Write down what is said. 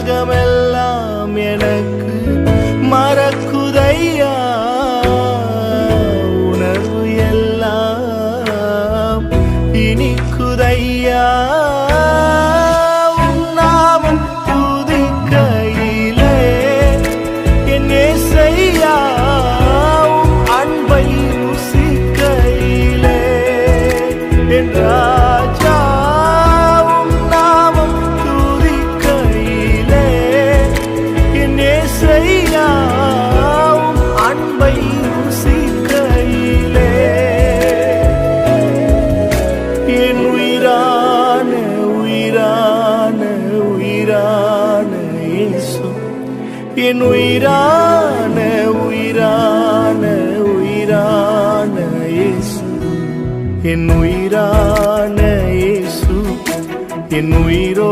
உலகமெல்லாம் எனக்கு மறக்குதையா, உணர்வு எல்லாம் இனிக்குதையா. உன் நாமம் துதிக்கையிலே என் இயேசையா, உன் அன்பை ருசிக்கையிலே என் ராஜா, உன் நாமம் துதிக்கையிலே என் இயேசையா, உன் அன்பை ருசிக்கையிலே என் உயிரான உயிரான உயிரான இயேசு, என் உயிரான உயிரான உயிரான இயேசு, என் உயிரான இயேசு, என் உயிரோ